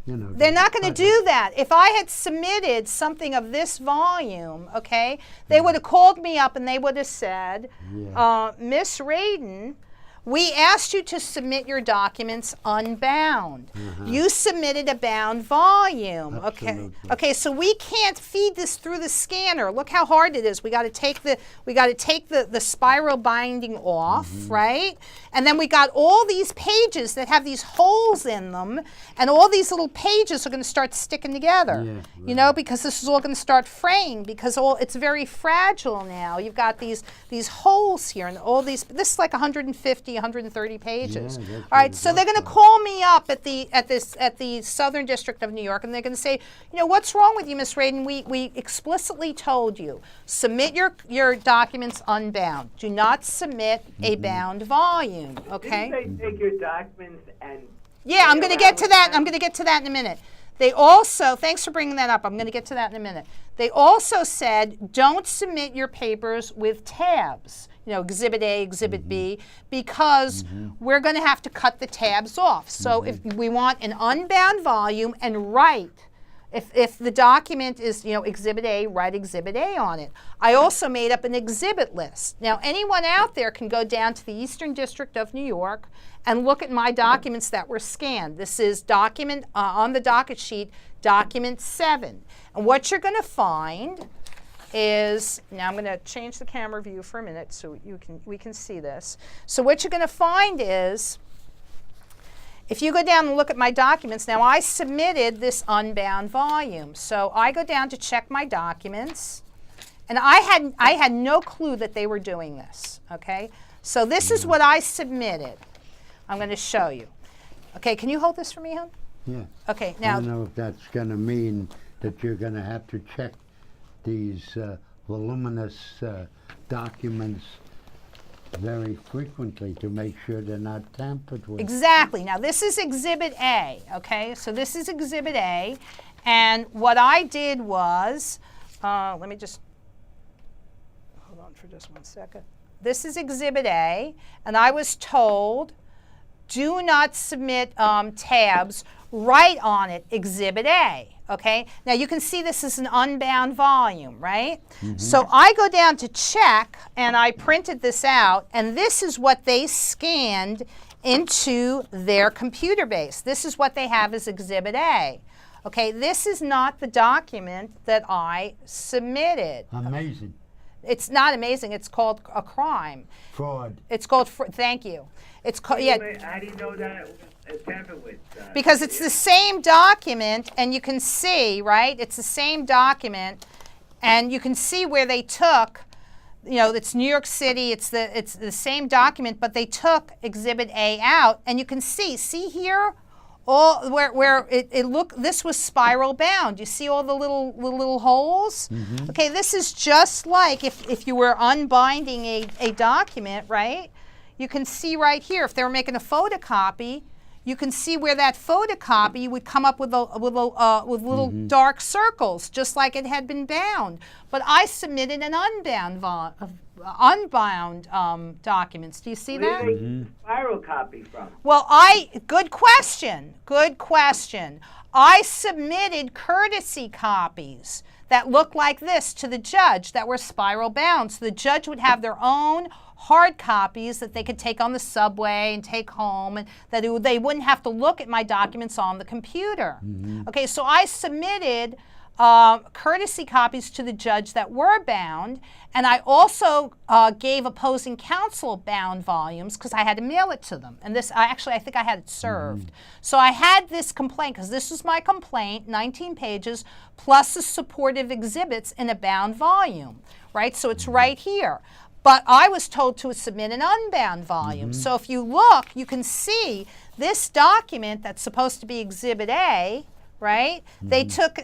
A: They're not going to do that. If I had submitted something of this volume, okay, they would have called me up and they would have said, Miss Radin, we asked you to submit your documents unbound. You submitted a bound volume.
B: Absolutely.
A: Okay, so we can't feed this through the scanner. Look how hard it is. We got to take the spiral binding off, right? And then we got all these pages that have these holes in them, and all these little pages are going to start sticking together. Because this is all going to start fraying because it's very fragile now. You've got these holes here and all these. This is like 130 pages. All right, so they're going to call me up at the Southern District of New York, and they're going to say, what's wrong with you, Miss Radin? We explicitly told you, submit your documents unbound. Do not submit a bound volume. Okay.
C: Didn't they take your documents and?
A: Yeah, I'm going to get to that. I'm going to get to that in a minute. They also, thanks for bringing that up. I'm going to get to that in a minute. They also said, don't submit your papers with tabs. Exhibit A, Exhibit B, because we're going to have to cut the tabs off. So if we want an unbound volume and write, if the document is, Exhibit A, write Exhibit A on it. I also made up an exhibit list. Now, anyone out there can go down to the Eastern District of New York and look at my documents that were scanned. This is document, on the docket sheet, document 7. And what you're going to find is, now I'm going to change the camera view for a minute so we can see this. So what you're going to find is, if you go down and look at my documents, now I submitted this unbound volume. So I go down to check my documents, and I had no clue that they were doing this, okay? So this is what I submitted. I'm going to show you. Okay, can you hold this for me, hon?
B: Yeah.
A: Okay, now.
B: I don't know if that's going to mean that you're going to have to check these voluminous documents very frequently to make sure they're not tampered with.
A: Exactly. Now this is Exhibit A, okay? So this is Exhibit A, and what I did was, let me just, hold on for just one second. This is Exhibit A, and I was told, do not submit tabs, write on it Exhibit A. Okay, now you can see this is an unbound volume, right? So I go down to check, and I printed this out, and this is what they scanned into their computer base. This is what they have as Exhibit A. Okay, this is not the document that I submitted.
B: Amazing.
A: It's not amazing. It's called a crime.
B: Fraud.
A: It's called, thank you. It's called,
C: How do you know that it was tampered with?
A: Because it's the same document, and you can see, right? It's the same document, and you can see where they took, it's New York City. It's the same document, but they took Exhibit A out, and you can see here, all where it looked. This was spiral bound. You see all the little holes. Okay, this is just like if you were unbinding a document, right? You can see right here if they were making a photocopy. You can see where that photocopy would come up with little dark circles, just like it had been bound. But I submitted an unbound documents. Do you see that?
C: Where did they get the spiral copy from?
A: Well, good question. I submitted courtesy copies that looked like this to the judge that were spiral bound. So the judge would have their own hard copies that they could take on the subway and take home, and that they wouldn't have to look at my documents on the computer. Okay, so I submitted courtesy copies to the judge that were bound, and I also gave opposing counsel bound volumes because I had to mail it to them. And this, I think I had it served. So I had this complaint, because this was my complaint, 19 pages, plus the supportive exhibits in a bound volume, right? So it's right here. But I was told to submit an unbound volume. So if you look, you can see this document that's supposed to be Exhibit A, right? They took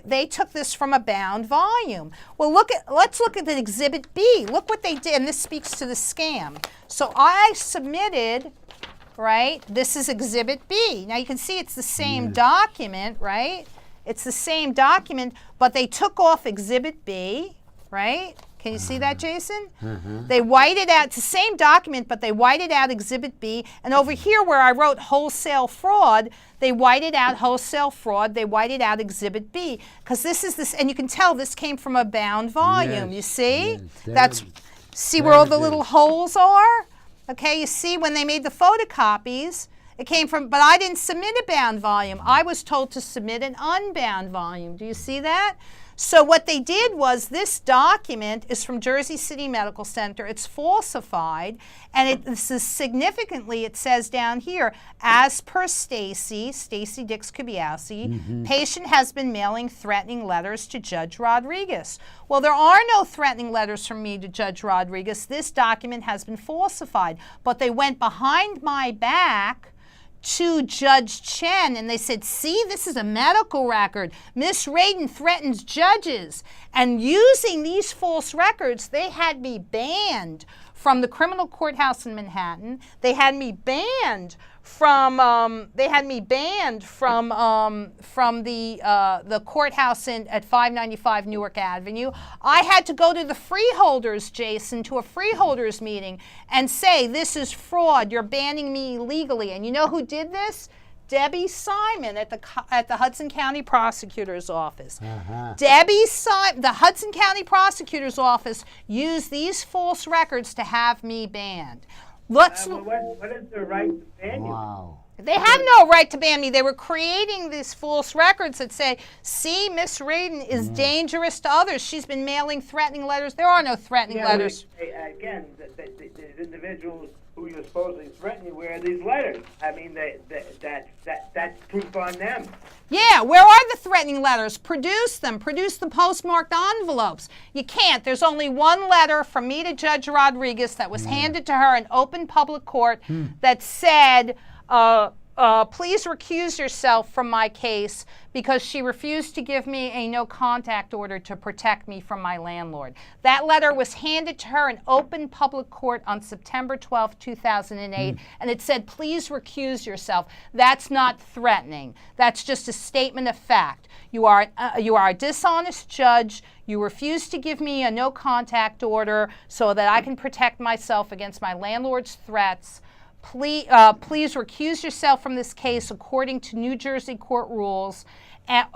A: this from a bound volume. Well, let's look at the Exhibit B. Look what they did, and this speaks to the scam. So I submitted, right? This is Exhibit B. Now you can see it's the same document, right? It's the same document, but they took off Exhibit B, right? Can you see that, Jason? They whited out, it's the same document, but they whited out Exhibit B. And over here where I wrote wholesale fraud, they whited out wholesale fraud. They whited out Exhibit B. Because this is this, and you can tell this came from a bound volume. You see? See where all the little holes are? Okay, you see when they made the photocopies, it came from, but I didn't submit a bound volume. I was told to submit an unbound volume. Do you see that? So what they did was, this document is from Jersey City Medical Center. It's falsified, and this is significantly, it says down here, as per Stacy Dix Kubiowski, patient has been mailing threatening letters to Judge Rodriguez. Well, there are no threatening letters from me to Judge Rodriguez. This document has been falsified, but they went behind my back to Judge Chen, and they said, see, this is a medical record. Miss Radin threatens judges. And using these false records, they had me banned from the criminal courthouse in Manhattan. They had me banned from the courthouse at 595 Newark Avenue. I had to go to the freeholders, Jason, to a freeholders meeting and say, this is fraud. You're banning me illegally. And you know who did this? Debbie Simon at the Hudson County Prosecutor's Office. Debbie Simon, the Hudson County Prosecutor's Office, used these false records to have me banned.
C: What is the right to ban you?
B: Wow.
A: They have no right to ban me. They were creating these false records that say, see, Miss Radin is dangerous to others. She's been mailing threatening letters. There are no threatening letters.
C: Again, the individuals who you're supposedly threatening, where are these letters? I mean, that's proof on them.
A: Yeah, where are the threatening letters? Produce them. Produce the postmarked envelopes. You can't. There's only one letter from me to Judge Rodriguez that was handed to her in open public court that said, please recuse yourself from my case, because she refused to give me a no-contact order to protect me from my landlord. That letter was handed to her in open public court on September 12, 2008, and it said, please recuse yourself. That's not threatening. That's just a statement of fact. You are a dishonest judge. You refuse to give me a no-contact order so that I can protect myself against my landlord's threats. Please recuse yourself from this case according to New Jersey court rules, and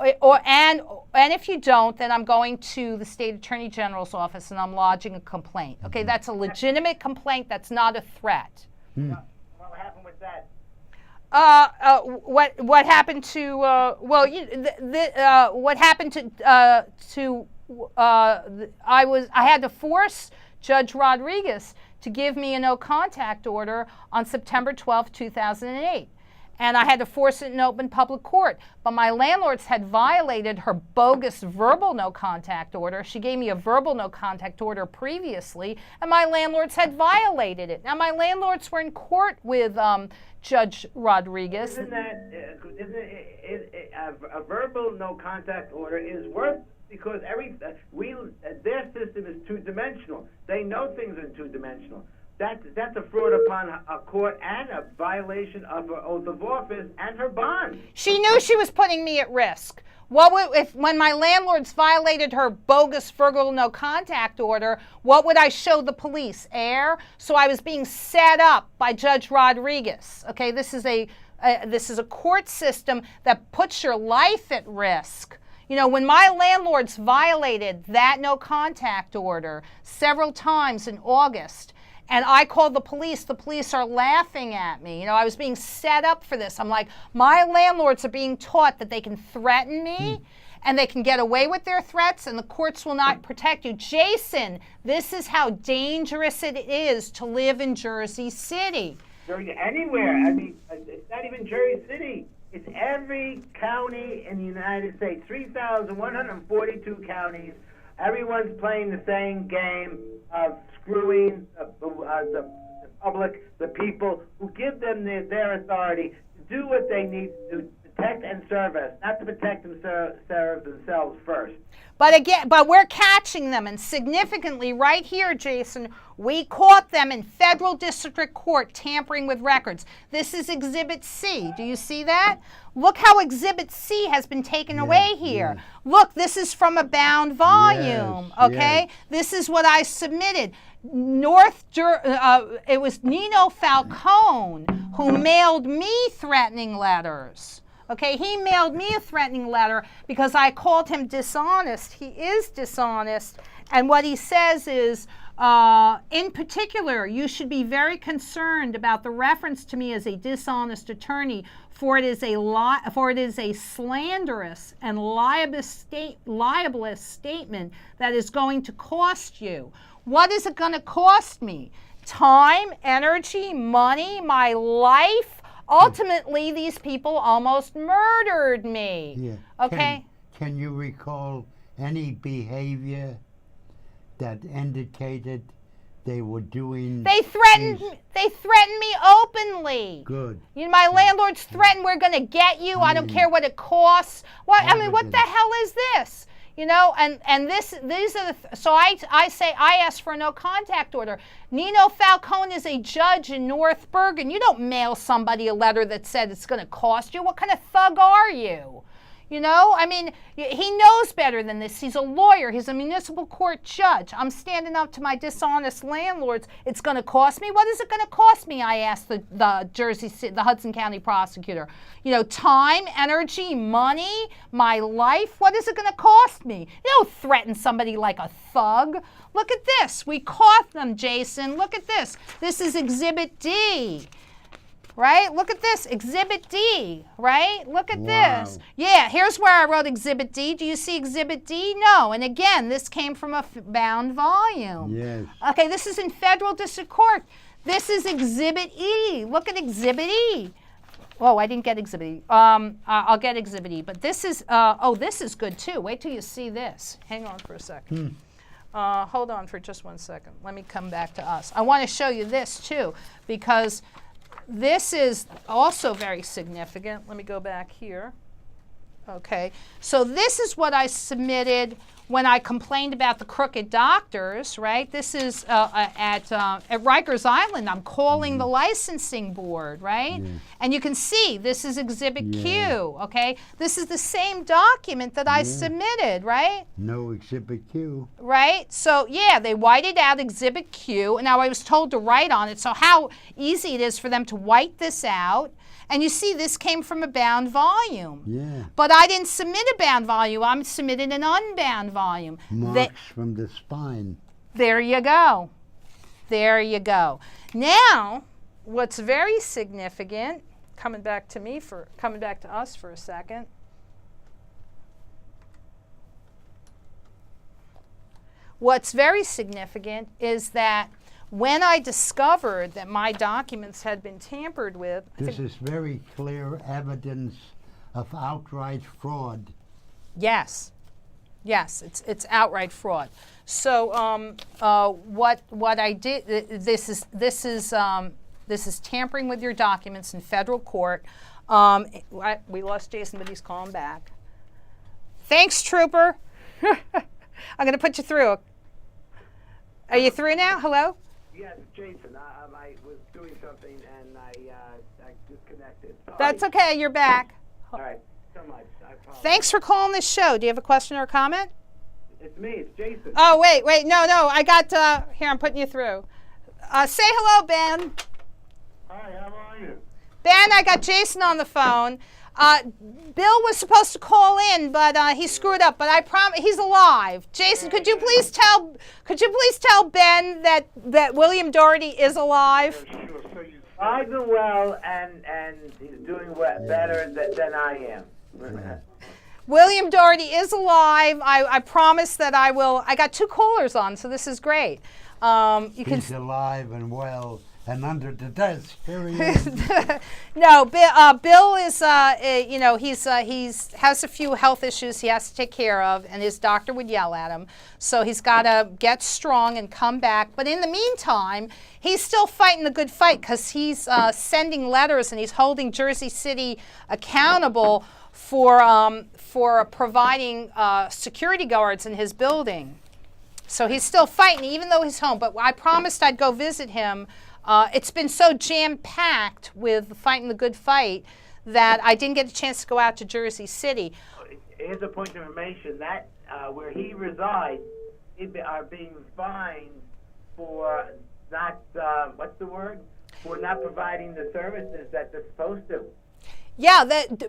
A: if you don't, then I'm going to the State Attorney General's office and I'm lodging a complaint. Okay, that's a legitimate complaint. That's not a threat.
C: What happened with that?
A: What happened to what happened to I had to force Judge Rodriguez to give me a no-contact order on September 12, 2008. And I had to force it in open public court. But my landlords had violated her bogus verbal no-contact order. She gave me a verbal no-contact order previously, and my landlords had violated it. Now, my landlords were in court with Judge Rodriguez.
C: Isn't a verbal no-contact order is worth, because their system is two-dimensional. They know things are two-dimensional. That's a fraud upon a court and a violation of her oath of office and her bond.
A: She knew she was putting me at risk. When my landlords violated her bogus verbal no-contact order, what would I show the police? Air? So I was being set up by Judge Rodriguez. Okay, this is a court system that puts your life at risk. You know, when my landlords violated that no-contact order several times in August, and I called the police are laughing at me. You know, I was being set up for this. I'm like, my landlords are being taught that they can threaten me and they can get away with their threats and the courts will not protect you. Jason, this is how dangerous it is to live in Jersey City.
C: Anywhere. I mean, it's not even Jersey City. It's every county in the United States, 3,142 counties. Everyone's playing the same game of screwing the public, the people who give them their authority to do what they need to do, protect and serve us, not to protect and serve themselves first.
A: But we're catching them, and significantly right here, Jason, we caught them in federal district court tampering with records. This is Exhibit C. Do you see that? Look how Exhibit C has been taken away here.
B: Yes.
A: Look, this is from a bound volume,
B: Yes,
A: okay?
B: yes.
A: This is what I submitted. It was Nino Falcone who mailed me threatening letters. Okay, he mailed me a threatening letter because I called him dishonest. He is dishonest. And what he says is, in particular, you should be very concerned about the reference to me as a dishonest attorney, for it is a slanderous and libelous statement that is going to cost you. What is it going to cost me? Time, energy, money, my life? Ultimately, these people almost murdered me.
B: Yeah.
A: Okay?
B: Can you recall any behavior that indicated they were doing?
A: They threatened me openly.
B: Good.
A: You know, my landlords threatened, we're going to get you. I don't care what it costs. What the hell is this? You know, and these are so I asked for a no contact order. Nino Falcone is a judge in North Bergen. You don't mail somebody a letter that said it's going to cost you. What kind of thug are you? You know, I mean, he knows better than this. He's a lawyer. He's a municipal court judge. I'm standing up to my dishonest landlords. It's going to cost me. What is it going to cost me? I asked the Hudson County prosecutor. You know, time, energy, money, my life. What is it going to cost me? You don't threaten somebody like a thug. Look at this. We caught them, Jason. Look at this. This is Exhibit D. Right? Look at this, Exhibit D, right? Look at this. Yeah, here's where I wrote Exhibit D. Do you see Exhibit D? No. And again, this came from a bound volume.
B: Yes.
A: Okay, this is in federal district court. This is Exhibit E. Look at Exhibit E. Oh, I didn't get Exhibit E. I'll get Exhibit E. But this is, this is good too. Wait till you see this. Hang on for a second. Hold on for just 1 second. Let me come back to us. I want to show you this too, because this is also very significant. Let me go back here. Okay, so this is what I submitted when I complained about the crooked doctors, right? This is at Rikers Island. I'm calling the licensing board, right? And you can see this is Exhibit Q, okay? This is the same document that I submitted, right?
B: No Exhibit Q.
A: Right? So, yeah, they whited out Exhibit Q, and now I was told to write on it. So how easy it is for them to white this out. And you see, this came from a bound volume.
B: Yeah.
A: But I didn't submit a bound volume. I submitted an unbound volume.
B: Marks from the spine.
A: There you go. There you go. Now, what's very significant, coming back to us for a second. What's very significant is that when I discovered that my documents had been tampered with,
B: This is very clear evidence of outright fraud.
A: yes, it's outright fraud. So what I did, this is tampering with your documents in federal court. We lost Jason, but he's calling back. Thanks, Trooper. I'm going to put you through. Are you through now? Hello?
C: Yes, Jason. I was doing something and I disconnected. Sorry.
A: That's okay. You're back.
C: All right. So much. I apologize.
A: Thanks for calling this show. Do you have a question or a comment?
C: It's me. It's Jason.
A: Oh, wait. No. I got, here, I'm putting you through. Say hello, Ben.
C: Hi, how are you?
A: Ben, I got Jason on the phone. Bill was supposed to call in, but he screwed up. But I promise he's alive. Jason, could you please tell Ben that William Doherty is alive?
C: Sure. So you alive and well, and he's doing better than I am.
A: William Doherty is alive. I promise that I will. I got 2 callers on, so this is great.
B: He's alive and well and under the desk. Here he is.
A: No, Bill is, you know, he's has a few health issues he has to take care of, and his doctor would yell at him. So he's got to get strong and come back. But in the meantime, he's still fighting the good fight because he's sending letters and he's holding Jersey City accountable for providing security guards in his building. So he's still fighting, even though he's home. But I promised I'd go visit him. It's been so jam-packed with fighting the good fight that I didn't get a chance to go out to Jersey City.
C: Here's a point of information that where he resides, are being fined for not what's the word? For not providing the services that they're supposed to.
A: Yeah,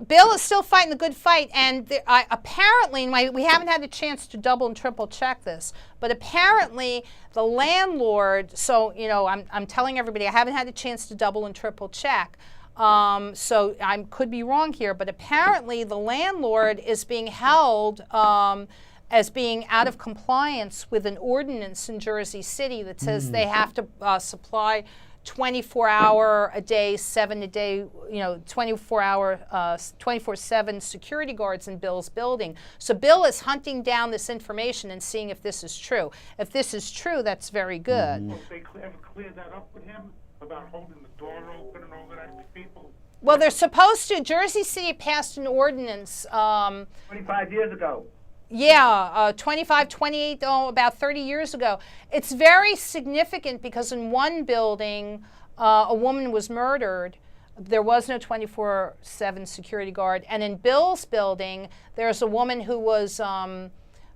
A: Bill is still fighting the good fight, and apparently, we haven't had a chance to double and triple check this, but apparently the landlord, so, you know, I'm telling everybody I haven't had a chance to double and triple check, so I could be wrong here, but apparently the landlord is being held as being out of compliance with an ordinance in Jersey City that says they have to supply 24-hour a day, 7 a day, you know, 24-hour, 24/7 security guards in Bill's building. So Bill is hunting down this information and seeing if this is true. If this is true, that's very good.
D: Well, they ever clear that up with him about holding the door open and all that to people?
A: Well, they're supposed to. Jersey City passed an ordinance
C: 25 years ago.
A: Yeah, 25, 28, about 30 years ago. It's very significant because in one building, a woman was murdered. There was no 24/7 security guard. And in Bill's building, there's a woman who was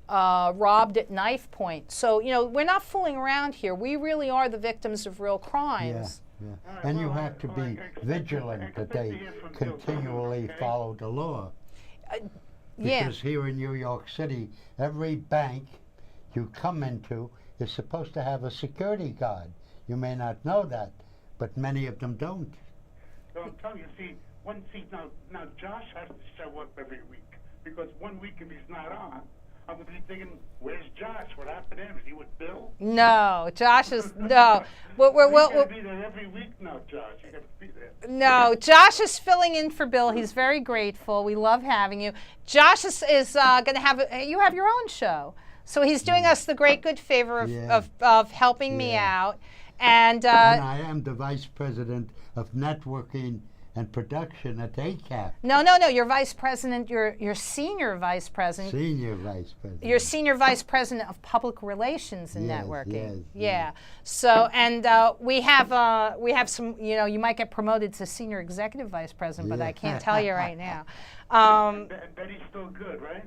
A: robbed at knife point. So, you know, we're not fooling around here. We really are the victims of real crimes.
B: Yeah. And you have to be vigilant that they continually follow the law. Because here in New York City, every bank you come into is supposed to have a security guard. You may not know that, but many of them don't.
D: So I'm telling you, now Josh has to show up every week, because 1 week if he's not on, I'm going to be thinking, where's Josh? What happened to him? Is he with Bill?
A: No, Josh is, no. We'll
D: be there every week now, Josh. You got to be there.
A: No, Josh is filling in for Bill. He's very grateful. We love having you. Josh is going to have, you have your own show. So he's doing us the great good favor of helping me out. And
B: I am the vice president of networking and production at ACAP.
A: No, you're vice president, you're senior vice president.
B: Senior vice president.
A: You're senior vice president of public relations and networking.
B: Yes.
A: So, and we have some, you know, you might get promoted to senior executive vice president, but I can't tell you right now.
D: And Betty's still good, right?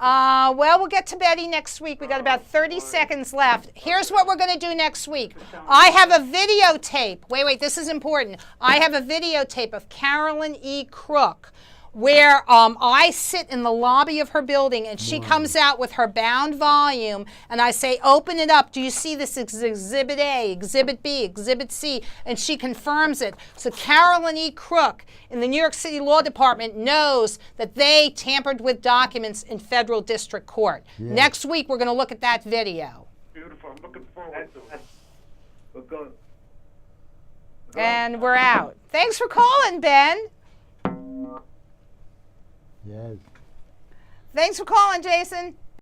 A: Well, we'll get to Betty next week. We got about 30 seconds left. Here's what we're going to do next week. I have a videotape. Wait, this is important. I have a videotape of Carolyn E. Crook, where I sit in the lobby of her building and she comes out with her bound volume and I say, open it up. Do you see this Exhibit A, Exhibit B, Exhibit C? And she confirms it. So Carolyn E. Crook in the New York City Law Department knows that they tampered with documents in federal district court. Yeah. Next week, we're going to look at that video.
D: Beautiful. I'm looking forward to it.
C: We're going.
A: And we're out. Thanks for calling, Ben.
B: Yes.
A: Thanks for calling, Jason.